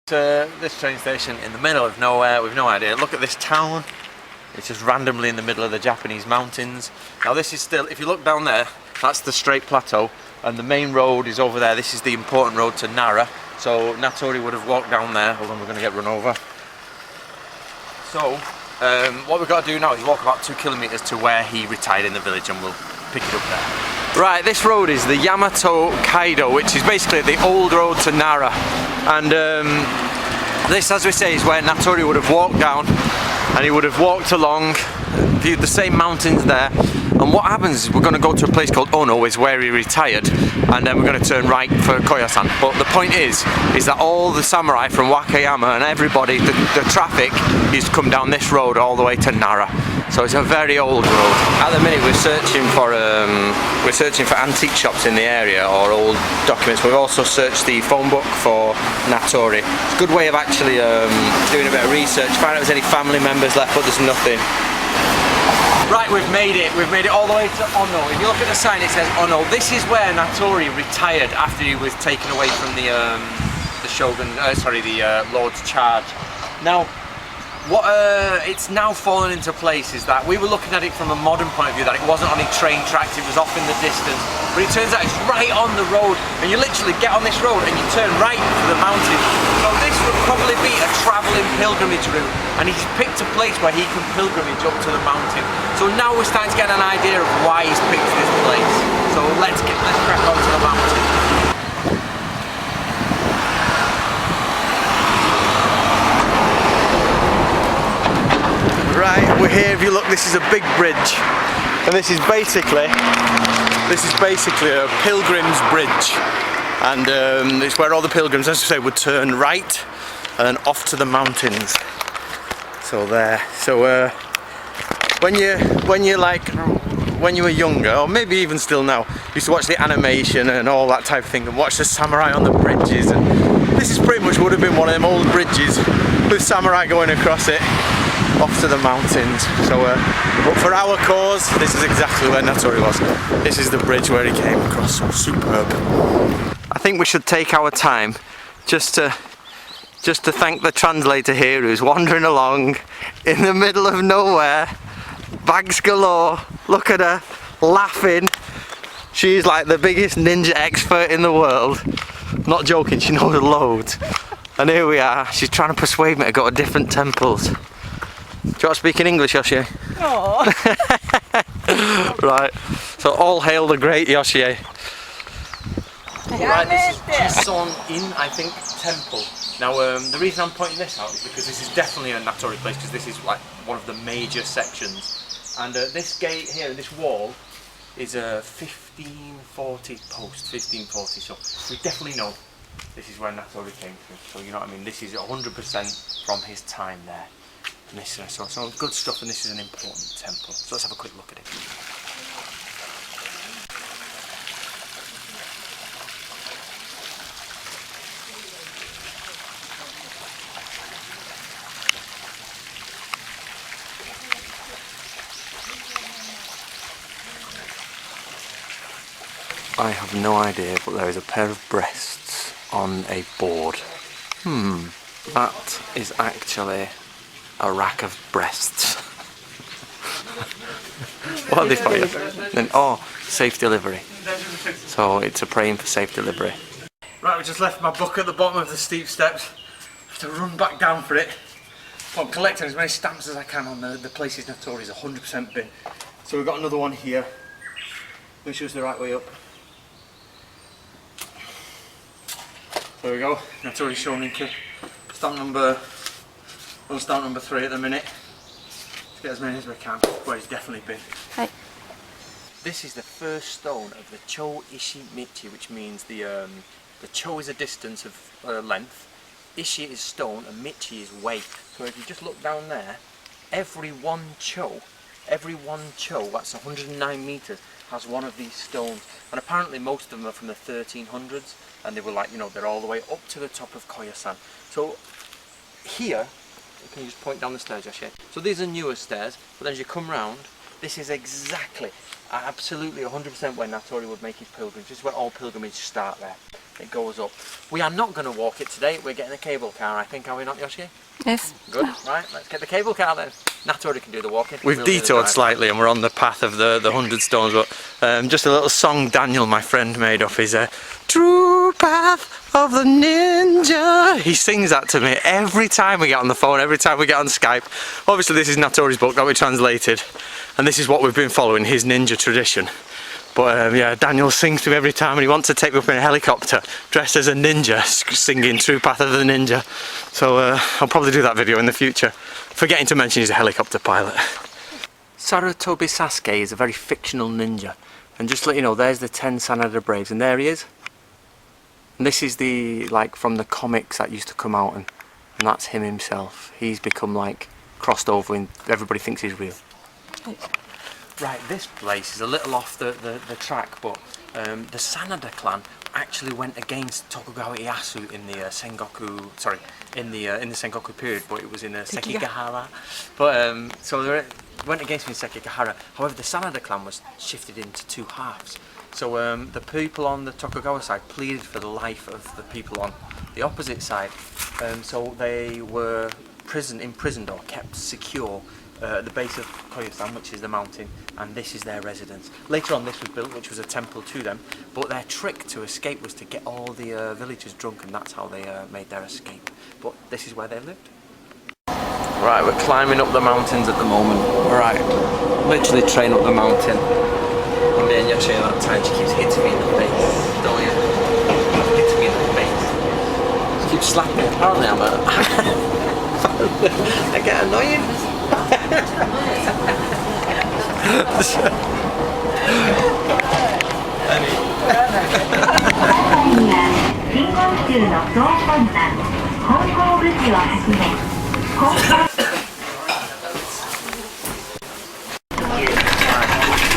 This train station in the middle of nowhere, we've no idea. Look at this town. It's just randomly in the middle of the Japanese mountains. Now this is still, if you look down there, that's the straight plateau, and the main road is over there. This is the important road to Nara. So Natori would have walked down there. Hold on, we're going to get run over. So what we've got to do now is walk about 2 kilometers to where he retired in the village, and we'll pick it up there. Right, this road is the Yamato Kaido, which is basically the old road to Nara. And this, as we say, is where Natori would have walked down, and he would have walked along, viewed the same mountains there. And what happens is we're going to go to a place called Ono, is where he retired, and then we're going to turn right for Koyasan. But the point is that all the samurai from Wakayama and everybody, the traffic is come down this road all the way to Nara. So it's a very old road. At the minute we're searching for antique shops in the area or old documents. We've also searched the phone book for Natori. It's a good way of actually doing a bit of research, find out if there's any family members left, but there's nothing. Right, we've made it all the way to Ono. If you look at the sign, it says Ono. This is where Natori retired after he was taken away from the shogun, the Lord's charge. Now, what it's now fallen into place is that we were looking at it from a modern point of view, that it wasn't on any train tracks, it was off in the distance, but it turns out it's right on the road, and you literally get on this road and you turn right for the mountain. So this would probably be a travelling pilgrimage route, and he's picked a place where he can pilgrimage up to the mountain. So now we're starting to get an idea of why he's picked this place. So let's crack on to the mountain. Right, we're here. If you look, this is a big bridge, and this is basically a pilgrim's bridge, and it's where all the pilgrims, as I say, would turn right and then off to the mountains. So there. So when you were younger, or maybe even still now, you used to watch the animation and all that type of thing, and watch the samurai on the bridges. And this is pretty much would have been one of them old bridges with samurai going across it off to the mountains. So but for our cause, this is exactly where Natori was. This is the bridge where he came across. So superb. I think we should take our time just to thank the translator here, who's wandering along in the middle of nowhere, bags galore. Look at her laughing. She's like the biggest ninja expert in the world. Not joking, she knows loads. And here we are, she's trying to persuade me to go to different temples. Do you want to speak in English, Yoshie? Aww. Right, so all hail the great Yoshie. Right, this is Jison In, I think, temple. Now, the reason I'm pointing this out is because this is definitely a Natori place, because this is like one of the major sections. And this gate here, this wall, is a 1540 post, 1540, so we definitely know this is where Natori came from. So you know what I mean, this is 100% from his time there. And this is so good stuff, and this is an important temple. So let's have a quick look at it. I have no idea, but there is a pair of breasts on a board. That is actually a rack of breasts. What are they for you? Then, oh, safe delivery. So it's a praying for safe delivery. Right, we just left my book at the bottom of the steep steps. I have to run back down for it. I'm collecting as many stamps as I can on the places Natori's 100% been. So we've got another one here. Make sure it's the right way up. There we go, Natori Shoninka. Stamp number 3 at the minute. Let's get as many as we can, where he's definitely been. Hi. This is the first stone of the Cho Ishi Michi, which means the Cho is a distance of length, Ishi is stone, and Michi is way. So if you just look down there, every one Cho, that's 109 meters, has one of these stones. And apparently most of them are from the 1300s, and they were like, you know, they're all the way up to the top of Koyasan. So here, can you just point down the stairs, Yoshi? So these are newer stairs, but then as you come round, this is exactly, absolutely 100% where Natori would make his pilgrimage. This is where all pilgrimages start there. it goes up. We are not going to walk it today, we're getting a cable car, I think, are we not, Yoshi? Yes. Good, right, let's get the cable car then. Natori can do the walking. We've detoured slightly and we're on the path of the 100 stones, but just a little song Daniel, my friend, made up is True Path of the Ninja. He sings that to me every time we get on the phone, every time we get on Skype. Obviously this is Natori's book that we translated, and this is what we've been following, his ninja tradition. But yeah, Daniel sings to me every time, and he wants to take me up in a helicopter dressed as a ninja, singing True Path of the Ninja. So I'll probably do that video in the future, forgetting to mention he's a helicopter pilot. Sarutobi Sasuke is a very fictional ninja, and just to let you know, there's the 10 Sanada Braves, and there he is. And this is the, like, from the comics that used to come out, and that's him himself. He's become like crossed over and everybody thinks he's real. Right, this place is a little off the track, but the Sanada clan actually went against Tokugawa Ieyasu in the Sengoku, sorry, in the Sengoku period, but it was in Sekigahara. But so they went against me in Sekigahara. However, the Sanada clan was shifted into two halves. So the people on the Tokugawa side pleaded for the life of the people on the opposite side. So they were imprisoned or kept secure at the base of Koyasan, which is the mountain, and this is their residence. Later on this was built, which was a temple to them, but their trick to escape was to get all the villagers drunk, and that's how they made their escape. But this is where they lived. Right, we're climbing up the mountains at the moment. Right, literally train up the mountain. And me and Yoshi at that time, she keeps hitting me in the face, don't you? Hitting me in the face. She keeps slapping me. Apparently I'm I get annoying.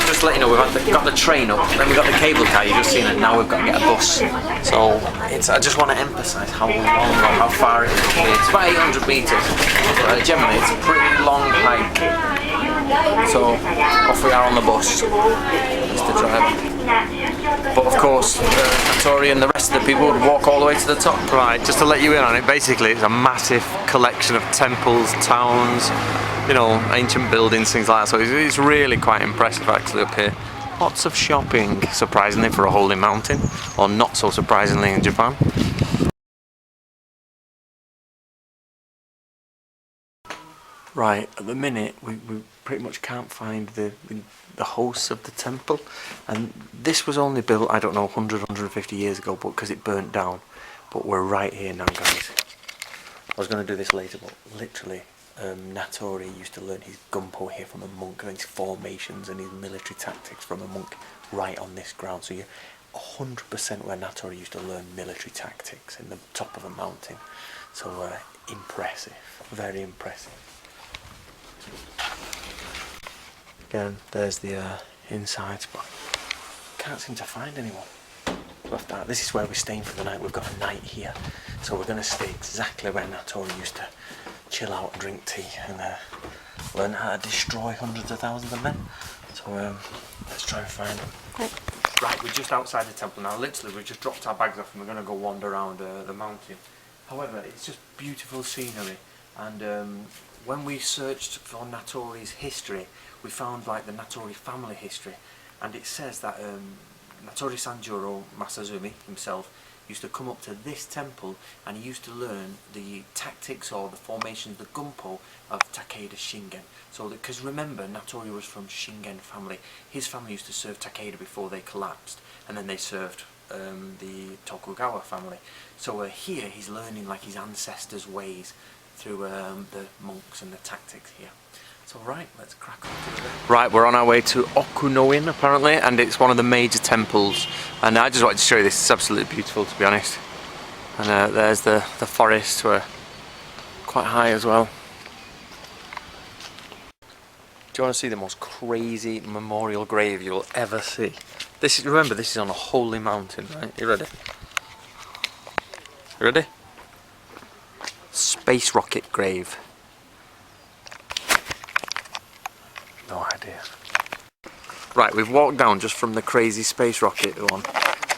Just to let you know, we've got the train up, then we've got the cable car, you've just seen it, now we've got to get a bus. So I just want to emphasise how long or how far it is. It's about 800 metres. Generally it's a pretty long hike. So off we are on the bus. It's the driver. But of course, Natori and the rest of the people would walk all the way to the top. Right, just to let you in on it, basically it's a massive collection of temples, towns, you know, ancient buildings, things like that. So it's really quite impressive actually up here. Lots of shopping, surprisingly, for a holy mountain, or not so surprisingly in Japan. Right, at the minute we pretty much can't find the hosts of the temple, and this was only built, I don't know, 100, 150 years ago, but because it burnt down. But we're right here now, guys. I was going to do this later, but literally Natori used to learn his gunpo here from a monk, and his formations and his military tactics from a monk right on this ground. So you're 100% where Natori used to learn military tactics, in the top of a mountain. So impressive, very impressive. Again, there's the insides, but can't seem to find anyone. This is where we're staying for the night. We've got a night here, so we're going to stay exactly where Natori used to chill out and drink tea and learn how to destroy hundreds of thousands of men. So let's try and find them. Right, we're just outside the temple now. Literally, we've just dropped our bags off and we're going to go wander around the mountain. However, it's just beautiful scenery, and when we searched for Natori's history, we found like the Natori family history, and it says that Natori Sanjuro Masazumi himself used to come up to this temple, and he used to learn the tactics or the formations, the gunpo of Takeda Shingen. So, because remember, Natori was from Shingen family. His family used to serve Takeda before they collapsed, and then they served the Tokugawa family. So here he's learning like his ancestors' ways through the monks and the tactics here. So right, let's crack on to it. Right, we're on our way to Okunoin apparently, and it's one of the major temples. And I just wanted to show you this. It's absolutely beautiful, to be honest. And there's the forest, were quite high as well. Do you want to see the most crazy memorial grave you'll ever see? Remember, this is on a holy mountain, right? You ready? You ready? Space rocket grave. No idea. Right, we've walked down just from the crazy space rocket one,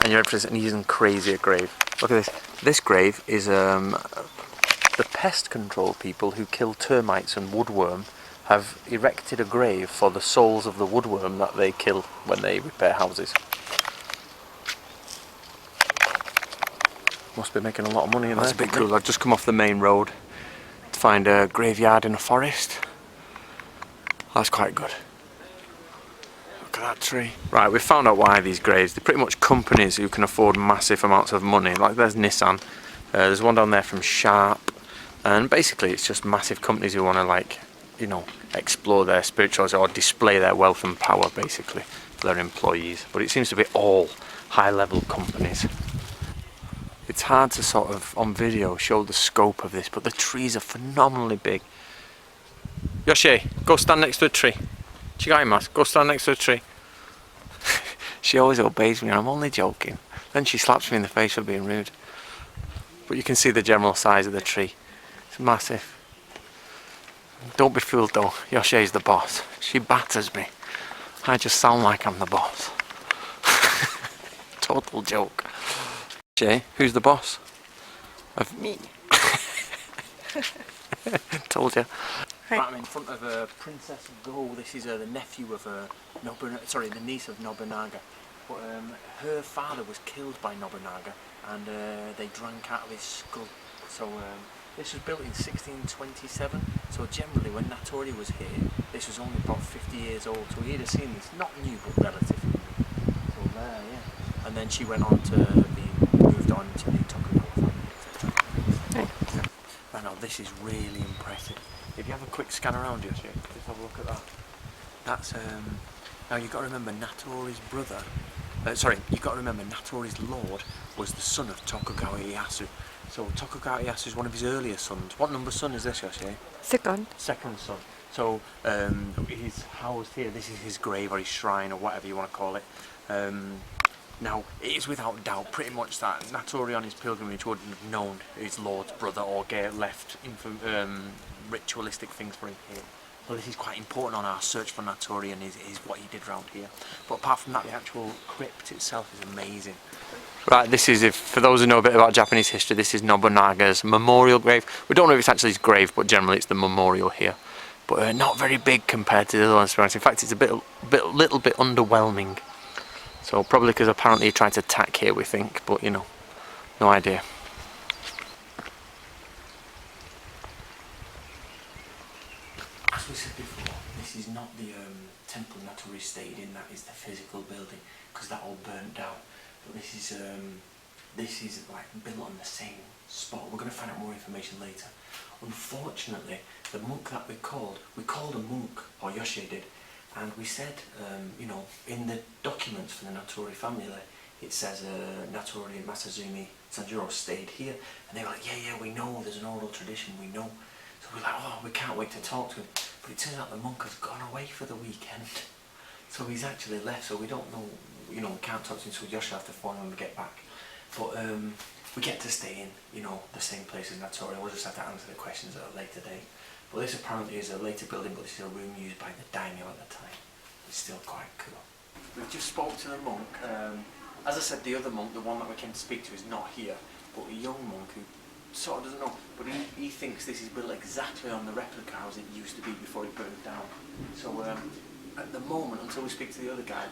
And you're ready for this, an even crazier grave. Look at this. This grave is the pest control people who kill termites and woodworm have erected a grave for the souls of the woodworm that they kill when they repair houses. Must be making a lot of money in there. That's a bit cool. I've just come off the main road to find a graveyard in a forest. That's quite good. Look at that tree. Right, we've found out why these graves. They're pretty much companies who can afford massive amounts of money. Like there's Nissan. There's one down there from Sharp. And basically it's just massive companies who want to, like, you know, explore their spirituality or display their wealth and power basically for their employees. But it seems to be all high level companies. It's hard to sort of, on video, show the scope of this, but the trees are phenomenally big. Yoshi, go stand next to a tree. Chigaimasu, go stand next to a tree. She always obeys me and I'm only joking. Then she slaps me in the face for being rude. But you can see the general size of the tree. It's massive. Don't be fooled though, Yoshi's the boss. She batters me. I just sound like I'm the boss. Total joke. Jay, who's the boss? Of me. Told you. Right, I'm in front of Princess Go. This is the nephew of the niece of Nobunaga. But her father was killed by Nobunaga, and they drank out of his skull. So this was built in 1627. So generally, when Natori was here, this was only about 50 years old. So he'd have seen this, not new, but relatively new. So there, yeah. And then she went on to be moved on to the Tokugawa family, etc. Right now, this is really impressive. If you have a quick scan around you, just have a look at that. That's now you've got to remember Natori's brother. You've got to remember Natori's lord was the son of Tokugawa Ieyasu. So Tokugawa Ieyasu is one of his earlier sons. What number son is this, Yoshi? Second. Second son. So he's housed here. This is his grave or his shrine or whatever you want to call it. Now, it is without doubt pretty much that Natori on his pilgrimage wouldn't have known his lord's brother or left ritualistic things for him here. So this is quite important on our search for Natori and is what he did around here. But apart from that, the actual crypt itself is amazing. Right, this is, for those who know a bit about Japanese history, this is Nobunaga's memorial grave. We don't know if it's actually his grave, but generally it's the memorial here. But not very big compared to the other ones. In fact, it's a little bit underwhelming. So probably because apparently he tried to attack here, we think, but you know, no idea. As we said before, this is not the temple Natori stayed in. That is the physical building, because that all burnt down. But this is like built on the same spot. We're going to find out more information later. Unfortunately, the monk that we called a monk, or Yoshi did. And we said, you know, in the documents for the Natori family, it says Natori and Masazumi Sanjuro stayed here. And they were like, yeah, we know, there's an oral tradition, we know. So we're like, oh, we can't wait to talk to him. But it turns out the monk has gone away for the weekend. So he's actually left, so we don't know, you know, we can't talk to him, so Yoshi will have to phone him when we get back. But we get to stay in, you know, the same place as Natori. We'll just have to answer the questions at a later date. Well, this apparently is a later building, but this is a room used by the daimyo at the time. It's still quite cool. We just spoke to the monk. As I said, the other monk, the one that we came to speak to, is not here, but a young monk who sort of doesn't know, but he thinks this is built exactly on the replica house it used to be before it burned down. So at the moment, until we speak to the other guy,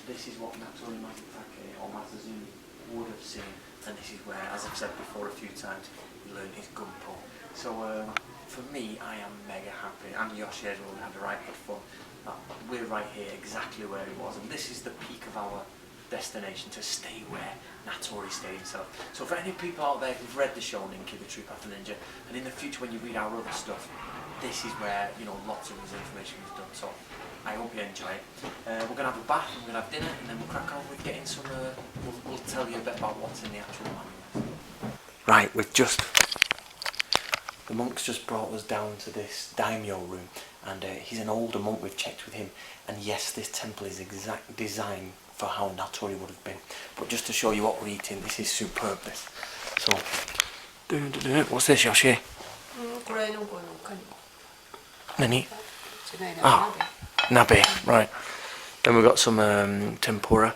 this is what Natori Masatake or Masazumi would have seen, and this is where, as I've said before a few times, he learned his gunpo. So for me, I am mega happy, and Yoshi as well, we had a right good fun. We're right here, exactly where he was, and this is the peak of our destination, to stay where Natori stayed himself. So for any people out there who've read the Shoninki, the True Path of the Ninja, and in the future when you read our other stuff, this is where, you know, lots of this information is done. So I hope you enjoy it. We're going to have a bath, and we're going to have dinner, and then we'll crack on with getting some, we'll tell you a bit about what's in the actual manual. Right, the monk's just brought us down to this daimyo room, and he's an older monk. We've checked with him, and yes, this temple is exact design for how Natori would have been. But just to show you what we're eating, this is superb. This. So, what's this, Yoshi? Nani? Nabe, right. Then we've got some tempura,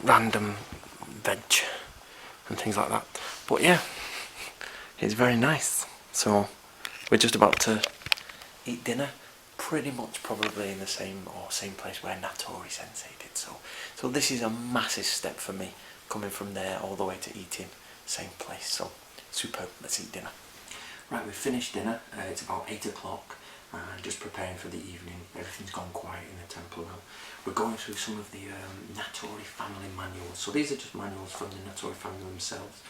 random veg and things like that. But yeah, it's very nice. So we're just about to eat dinner, pretty much probably in the same place where Natori Sensei did. So this is a massive step for me, coming from there all the way to eating same place. So superb. Let's eat dinner. Right, we've finished dinner. It's about 8 o'clock. Just preparing for the evening. Everything's gone quiet in the temple now. We're going through some of the Natori family manuals. So these are just manuals from the Natori family themselves.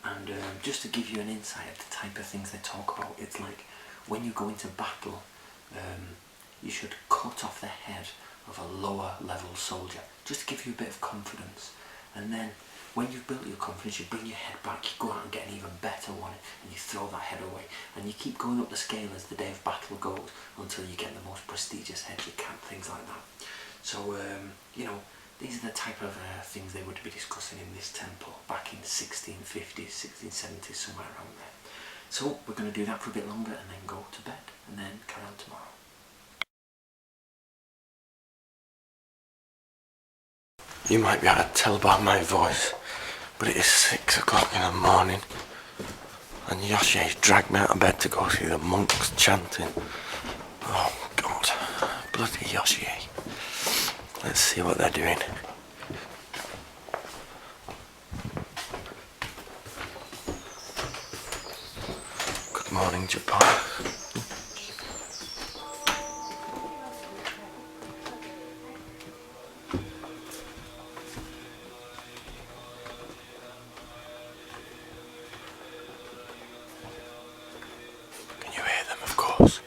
And just to give you an insight of the type of things they talk about, it's like when you go into battle, you should cut off the head of a lower level soldier, just to give you a bit of confidence. And then when you've built your confidence, you bring your head back, you go out and get an even better one, and you throw that head away. And you keep going up the scale as the day of battle goes, until you get the most prestigious head you can, things like that. So, you know, these are the type of things they would be discussing in this temple back in 1650s, 1670s, somewhere around there. So we're going to do that for a bit longer and then go to bed, and then carry on tomorrow. You might be able to tell by my voice, but it is 6 o'clock in the morning, and Yoshi's dragged me out of bed to go see the monks chanting. Oh God, bloody Yoshi. Let's see what they're doing. Good morning, Japan. Can you hear them, of course?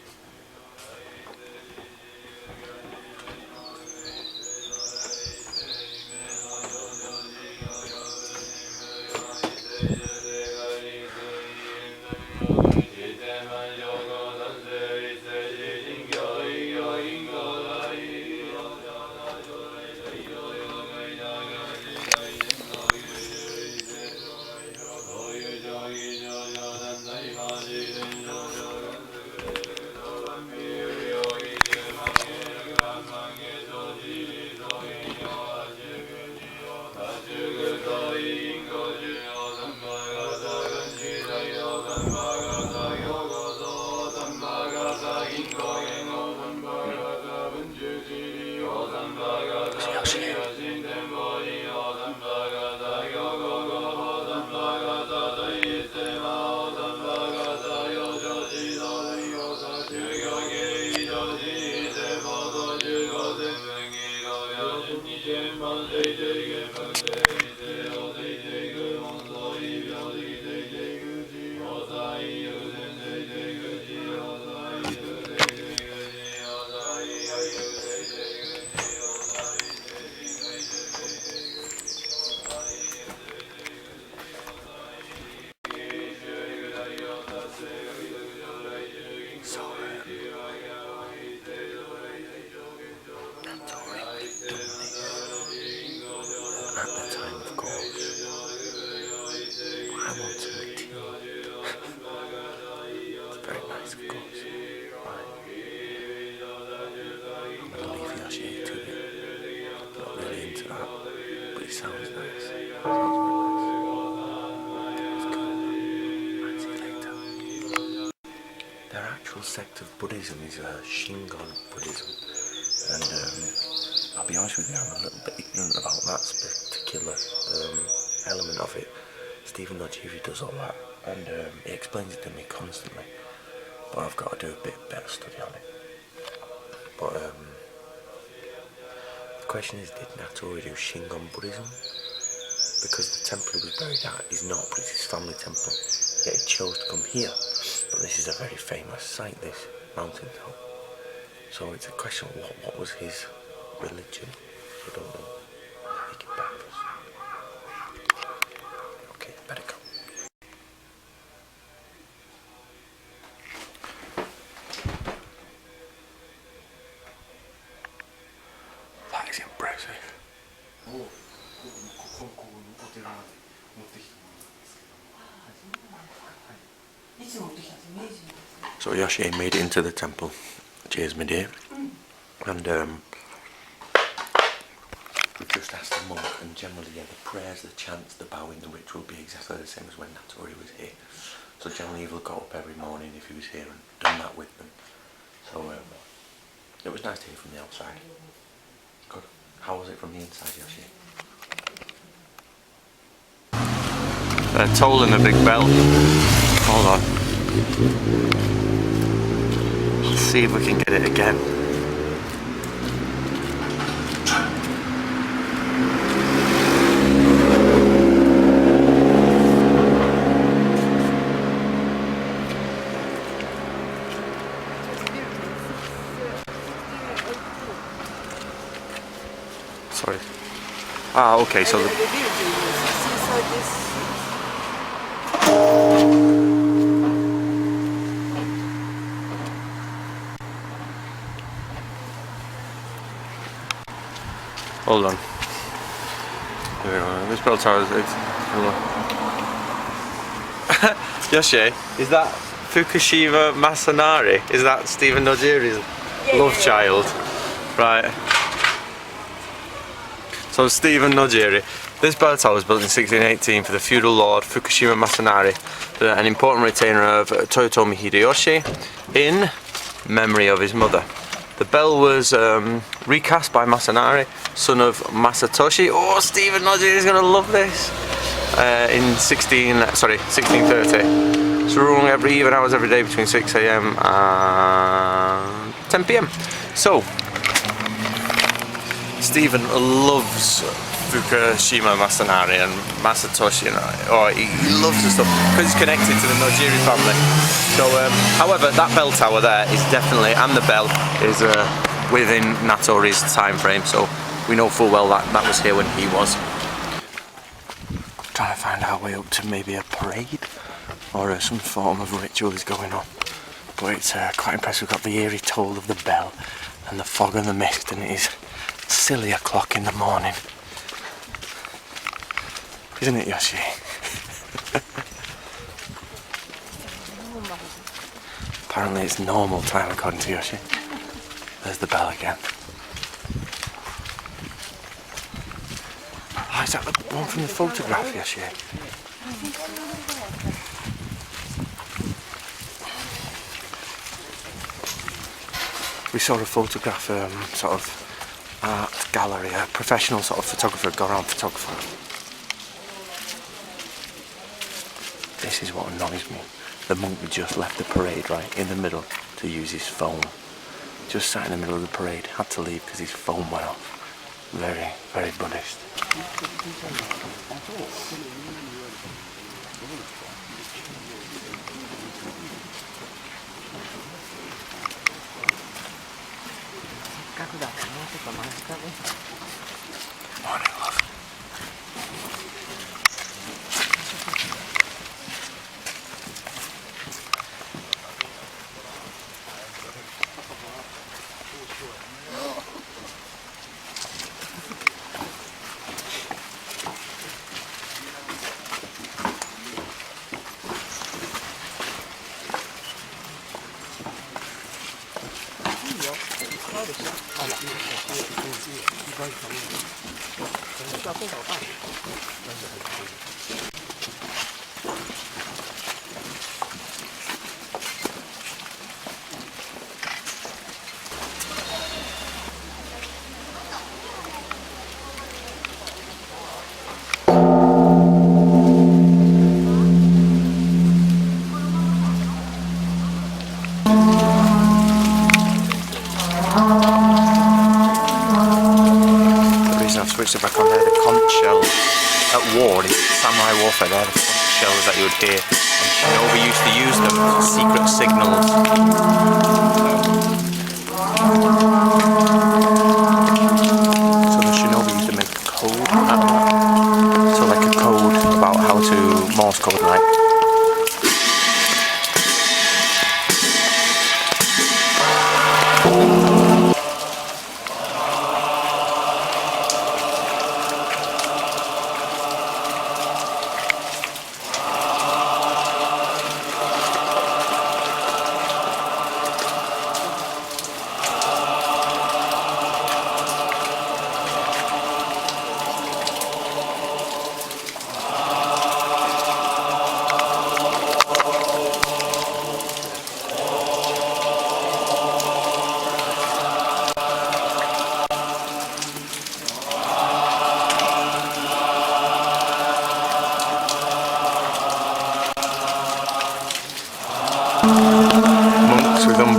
Sect of Buddhism is Shingon Buddhism, and I'll be honest with you, I'm a little bit ignorant about that particular element of it. Stephen Nojivi does all that, and he explains it to me constantly, but I've got to do a bit better study on it. But the question is, did Natori do Shingon Buddhism? Because the temple he was buried at is not, but it's his family temple, yet he chose to come here. But this is a very famous site, this mountain top. So it's a question of what was his religion? I don't know. Making breakfast. Okay, better go. That is impressive. So Yoshi made it into the temple. Cheers, my dear. And we've just asked the monk, and generally, yeah, the prayers, the chants, the bowing, the ritual will be exactly the same as when Natori was here. So generally he would got up every morning if he was here and done that with them. So it was nice to hear from the outside. Good. How was it from the inside, Yoshi? They're tolling a big bell. Hold on. Let's see if we can get it again. Sorry. Ah, okay, so the... Hold on. Here we go. This bell tower is... Yoshi, is that Fukushima Masanari? Is that Stephen Nojiri's love child? Right. So Stephen Nojiri. This bell tower was built in 1618 for the feudal lord Fukushima Masanari, an important retainer of Toyotomi Hideyoshi, in memory of his mother. The bell was recast by Masanari, son of Masatoshi. Oh, Stephen Nojiri is going to love this. In 1630. It's rung every even hours every day between 6 AM and 10 PM. So, Stephen loves Fukushima Masanari and Masatoshi, he loves the stuff because it's connected to the Nojiri family. So, however, that bell tower there is definitely, and the bell is within Natori's time frame, so we know full well that that was here when he was. Trying to find our way up to maybe a parade or some form of ritual is going on, but it's quite impressive. We've got the eerie toll of the bell and the fog and the mist, and it is silly o'clock in the morning, isn't it, Yoshi? Apparently it's normal time according to Yoshi. There's the bell again. Oh, is that the one from the photograph, Yoshi? We saw a photograph, sort of art gallery, a professional sort of photographer, got around photographer. This is what annoys me. The monk just left the parade right in the middle to use his phone. Just sat in the middle of the parade, had to leave because his phone went off. Very, very Buddhist. Morning, love. Switched it back on there, the conch shells at war in samurai warfare, they're the conch shells that you would hear, and shinobi used to use them for secret signals. So the shinobi used to make a code out of that, so like a code about how to Morse code, like.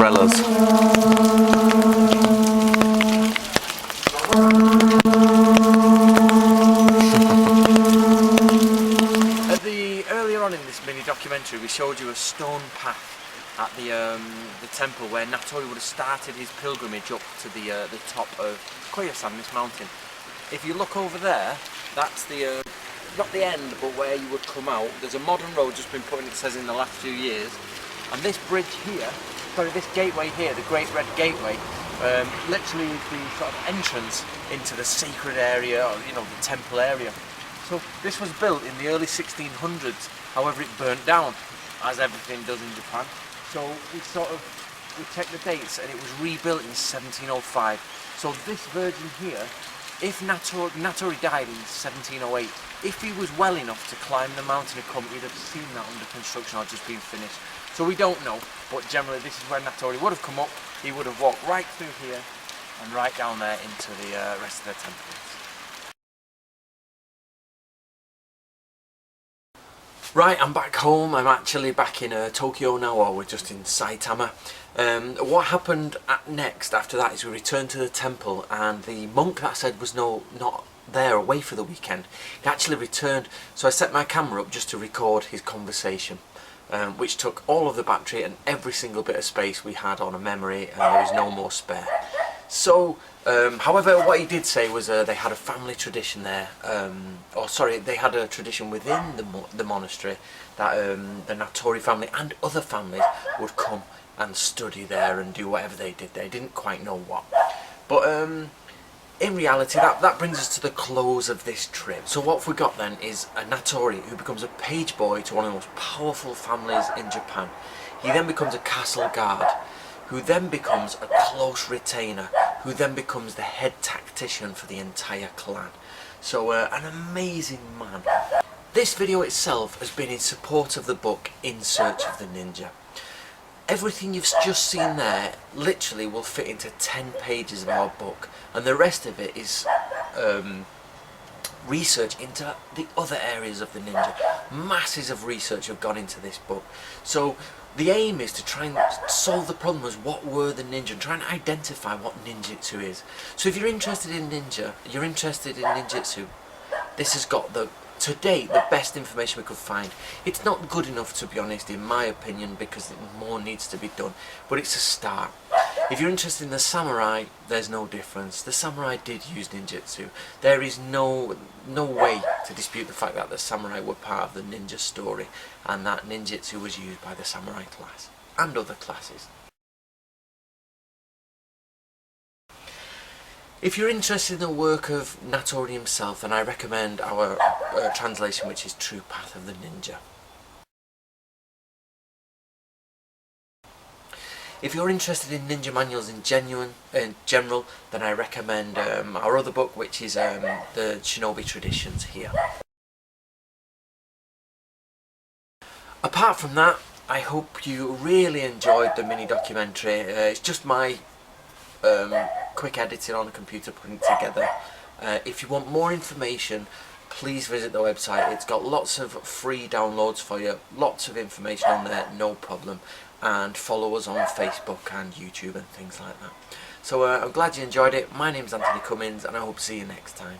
umbrellas. Earlier on in this mini documentary we showed you a stone path at the temple where Natori would have started his pilgrimage up to the top of Koyasan, this mountain. If you look over there, that's the not the end, but where you would come out. There's a modern road just been put in, it says, in the last few years, and this bridge here, sorry, this gateway here, the Great Red Gateway, literally is the sort of entrance into the sacred area, or you know, the temple area. So this was built in the early 1600s. However, it burnt down, as everything does in Japan. So we checked the dates, and it was rebuilt in 1705. So this version here, if Natori died in 1708, if he was well enough to climb the mountain and come, he'd have seen that under construction or just been finished. So we don't know, but generally this is where Natori would have come up. He would have walked right through here and right down there into the rest of the temples. Right, I'm back home. I'm actually back in Tokyo now, or we're just in Saitama. What happened next after that is we returned to the temple, and the monk that I said was not there, away for the weekend, he actually returned. So I set my camera up just to record his conversation, which took all of the battery and every single bit of space we had on a memory, and there was no more spare. So, however, what he did say was they had a family tradition there, they had a tradition within the monastery that the Natori family and other families would come and study there and do whatever they did. They didn't quite know what. But in reality, that brings us to the close of this trip. So what we got then is a Natori who becomes a page boy to one of the most powerful families in Japan. He then becomes a castle guard, who then becomes a close retainer, who then becomes the head tactician for the entire clan. So an amazing man. This video itself has been in support of the book In Search of the Ninja. Everything you've just seen there literally will fit into 10 pages of our book, and the rest of it is research into the other areas of the ninja. Masses of research have gone into this book. So the aim is to try and solve the problem as what were the ninja, and try and identify what ninjutsu is. So if you're interested in ninja, you're interested in ninjutsu, this has got to date the best information we could find. It's not good enough, to be honest, in my opinion, because more needs to be done, but it's a start. If you're interested in the samurai, there's no difference. The samurai did use ninjutsu. There is no way to dispute the fact that the samurai were part of the ninja story, and that ninjutsu was used by the samurai class and other classes. If you're interested in the work of Natori himself, then I recommend our translation, which is True Path of the Ninja. If you're interested in ninja manuals in general, then I recommend our other book, which is the Shinobi Traditions here. Apart from that, I hope you really enjoyed the mini documentary. It's just my quick editing on a computer, putting it together. If you want more information, please visit the website. It's got lots of free downloads for you, lots of information on there, no problem. And follow us on Facebook and YouTube and things like that. So I'm glad you enjoyed it. My name's Antony Cummins, and I hope to see you next time.